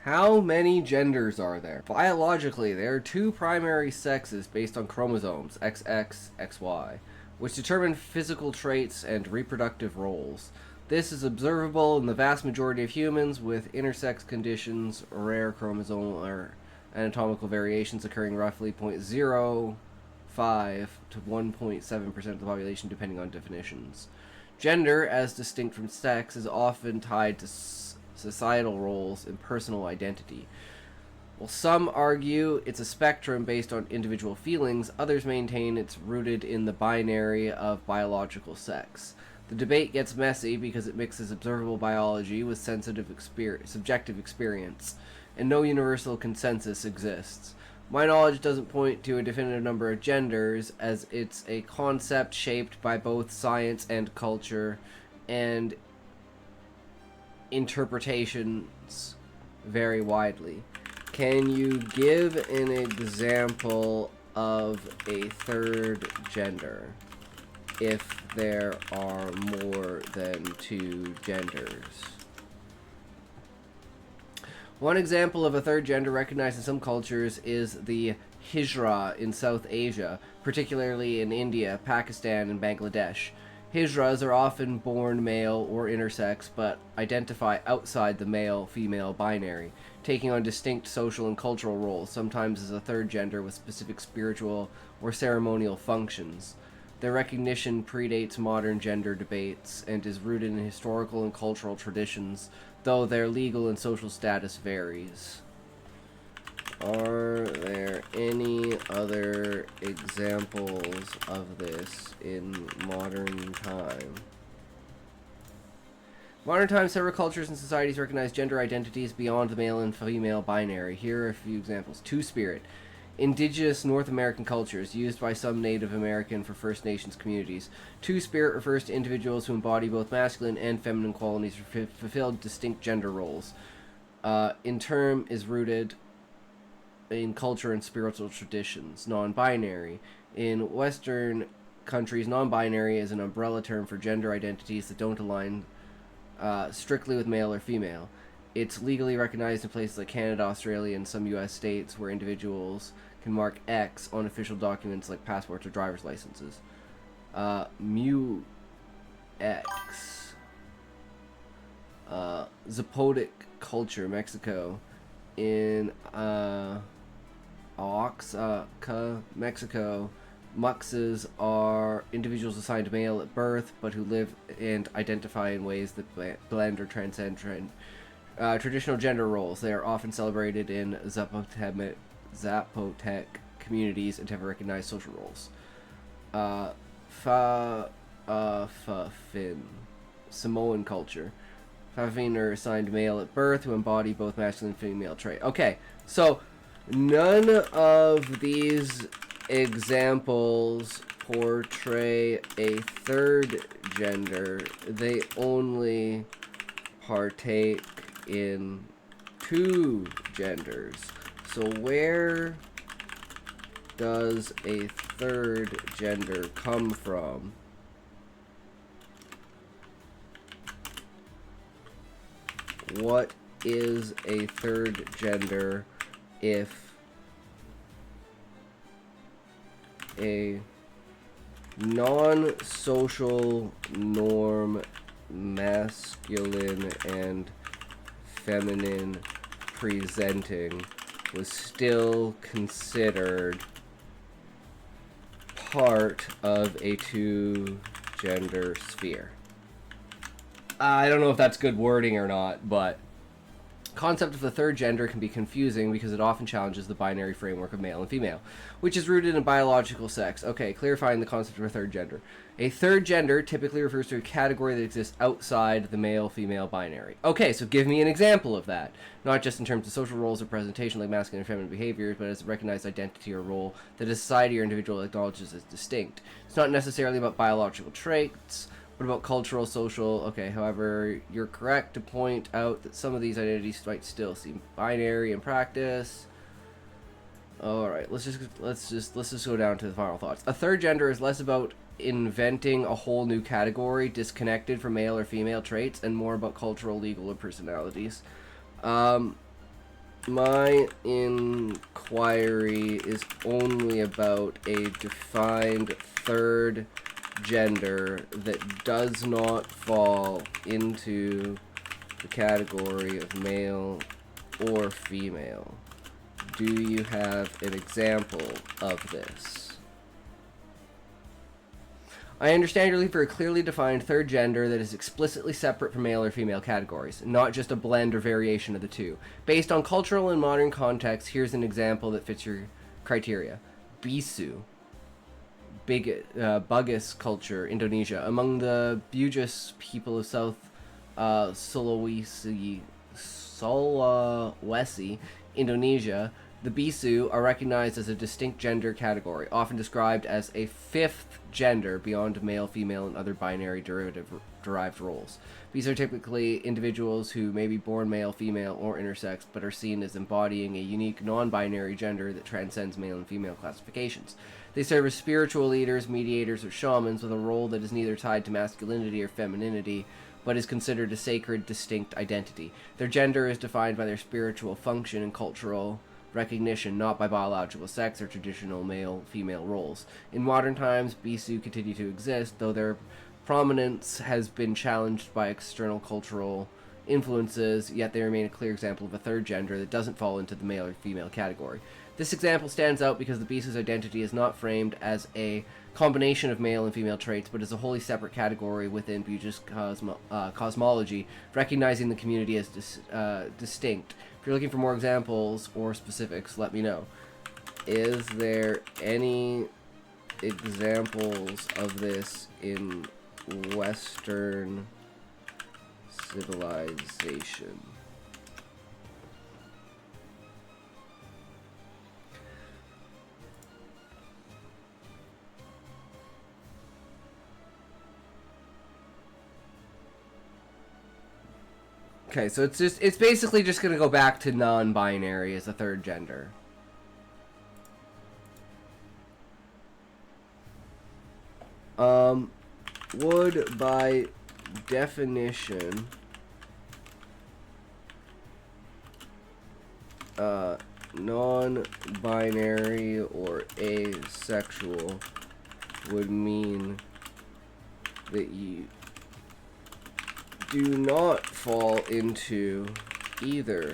How many genders are there? Biologically, there are two primary sexes based on chromosomes, XX, XY, which determine physical traits and reproductive roles. This is observable in the vast majority of humans, with intersex conditions, rare chromosomal or anatomical variations occurring roughly 0.05 to 1.7% of the population, depending on definitions. Gender, as distinct from sex, is often tied to societal roles and personal identity. While some argue it's a spectrum based on individual feelings, others maintain it's rooted in the binary of biological sex. The debate gets messy because it mixes observable biology with subjective experience, and no universal consensus exists. My knowledge doesn't point to a definitive number of genders, as it's a concept shaped by both science and culture, and interpretations vary widely. Can you give an example of a third gender if there are more than two genders? One example of a third gender recognized in some cultures is the Hijra in South Asia, particularly in India, Pakistan, and Bangladesh. Hijras are often born male or intersex, but identify outside the male-female binary, taking on distinct social and cultural roles, sometimes as a third gender with specific spiritual or ceremonial functions. Their recognition predates modern gender debates and is rooted in historical and cultural traditions, though their legal and social status varies. Are there any other examples of this in modern time? Modern times, several cultures and societies recognize gender identities beyond the male and female binary. Here are a few examples. Two-spirit. Indigenous North American cultures, used by some Native American for First Nations communities. Two-spirit refers to individuals who embody both masculine and feminine qualities or fulfill distinct gender roles. In term is rooted in culture and spiritual traditions. Non-binary. In Western countries, non-binary is an umbrella term for gender identities that don't align strictly with male or female. It's legally recognized in places like Canada, Australia, and some U.S. states where individuals can mark X on official documents like passports or driver's licenses. Mu X. Zapotec culture, Mexico. In Oaxaca, Mexico, Muxes are individuals assigned male at birth, but who live and identify in ways that blend or transcend traditional gender roles. They are often celebrated in Zapotec communities and have recognized social roles. Fa'afafin, Samoan culture. Fa'afafin are assigned male at birth who embody both masculine and female trait. Okay, so none of these examples portray a third gender. They only partake in two genders. So where does a third gender come from? What is a third gender if a non-social norm masculine and feminine presenting was still considered part of a two-gender sphere? I don't know if that's good wording or not, but concept of the third gender can be confusing because it often challenges the binary framework of male and female, which is rooted in biological sex. Okay, clarifying the concept of a third gender. A third gender typically refers to a category that exists outside the male-female binary. Okay, so give me an example of that. Not just in terms of social roles or presentation like masculine and feminine behaviors, but as a recognized identity or role that a society or individual acknowledges as distinct. It's not necessarily about biological traits. What about cultural, social? Okay, however, you're correct to point out that some of these identities might still seem binary in practice. All right, let's just go down to the final thoughts. A third gender is less about inventing a whole new category disconnected from male or female traits and more about cultural, legal, or personalities. My inquiry is only about a defined third gender that does not fall into the category of male or female. Do you have an example of this? I understand you're looking for a clearly defined third gender that is explicitly separate from male or female categories, not just a blend or variation of the two. Based on cultural and modern context, here's an example that fits your criteria. Bisu. Bugis culture, Indonesia. Among the Bugis people of South Sulawesi, Indonesia, the Bisu are recognized as a distinct gender category, often described as a fifth gender beyond male, female, and other binary derived roles. These are typically individuals who may be born male, female, or intersex, but are seen as embodying a unique non-binary gender that transcends male and female classifications. They serve as spiritual leaders, mediators, or shamans with a role that is neither tied to masculinity or femininity, but is considered a sacred, distinct identity. Their gender is defined by their spiritual function and cultural recognition, not by biological sex or traditional male-female roles. In modern times, Bisu continue to exist, though their prominence has been challenged by external cultural influences, yet they remain a clear example of a third gender that doesn't fall into the male or female category. This example stands out because the Bisu's identity is not framed as a combination of male and female traits, but as a wholly separate category within Bugis cosmology, recognizing the community as distinct. If you're looking for more examples or specifics, let me know. Is there any examples of this in Western civilization? Okay, so it's basically just gonna go back to non-binary as a third gender. Would by definition non-binary or asexual would mean that you do not fall into either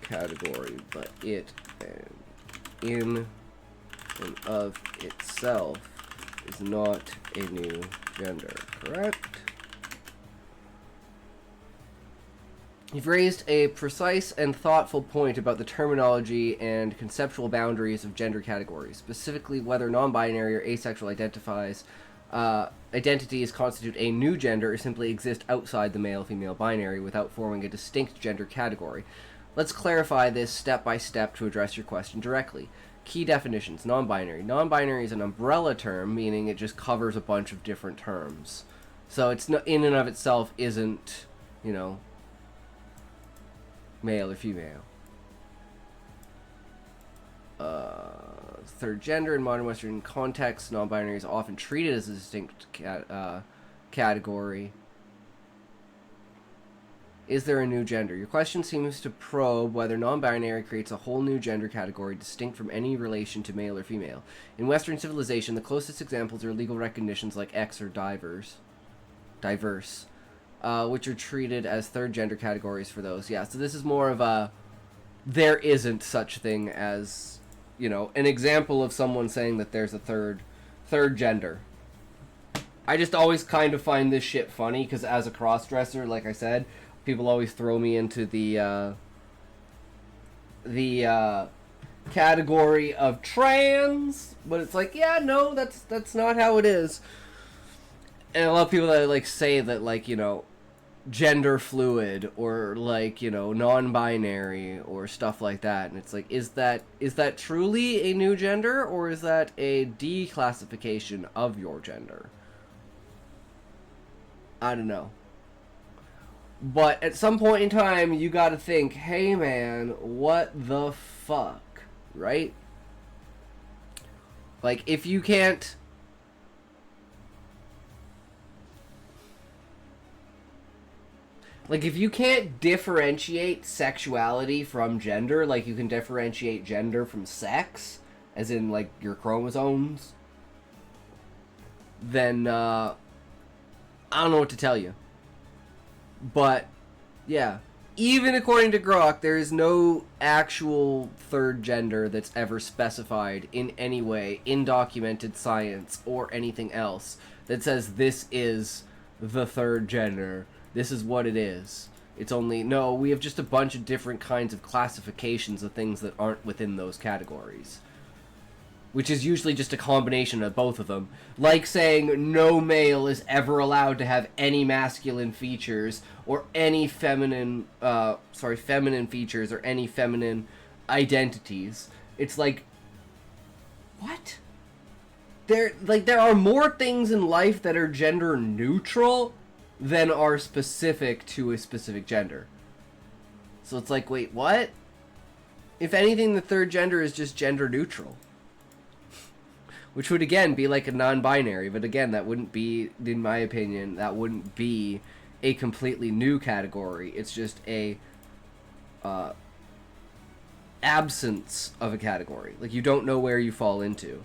category, but it in and of itself is not a new gender, correct? You've raised a precise and thoughtful point about the terminology and conceptual boundaries of gender categories, specifically whether non-binary or asexual identities constitute a new gender or simply exist outside the male-female binary without forming a distinct gender category. Let's clarify this step by step to address your question directly. Key definitions. Non-binary. Non-binary is an umbrella term, meaning it just covers a bunch of different terms. So it's not, in and of itself isn't, you know, male or female. Third gender in modern Western contexts, non-binary is often treated as a distinct category. Is there a new gender? Your question seems to probe whether non-binary creates a whole new gender category distinct from any relation to male or female. In Western civilization, the closest examples are legal recognitions like X or diverse, which are treated as third gender categories for those. Yeah, so this is more of a, there isn't such thing as, you know, an example of someone saying that there's a third gender. I just always kind of find this shit funny because as a cross-dresser, like I said, people always throw me into the category of trans, but it's like, yeah, no, that's not how it is. And a lot of people that like say that, like, you know, gender fluid or like, you know, non-binary or stuff like that, and it's like, is that truly a new gender, or is that a declassification of your gender? I don't know. But at some point in time, you gotta think, hey man, what the fuck, right? Like, if you can't... Like, if you can't differentiate sexuality from gender, like you can differentiate gender from sex, as in, like, your chromosomes, then, I don't know what to tell you. But, yeah. Even according to Grok, there is no actual third gender that's ever specified in any way in documented science or anything else that says this is the third gender. This is what it is. It's only... No, we have just a bunch of different kinds of classifications of things that aren't within those categories. Which is usually just a combination of both of them. Like saying no male is ever allowed to have any masculine features or any feminine features or any feminine identities. It's like, what? There are more things in life that are gender neutral than are specific to a specific gender. So it's like, wait, what? If anything, the third gender is just gender neutral. Which would, again, be like a non-binary. But again, that wouldn't be, in my opinion, that wouldn't be a completely new category. It's just a absence of a category. Like, you don't know where you fall into.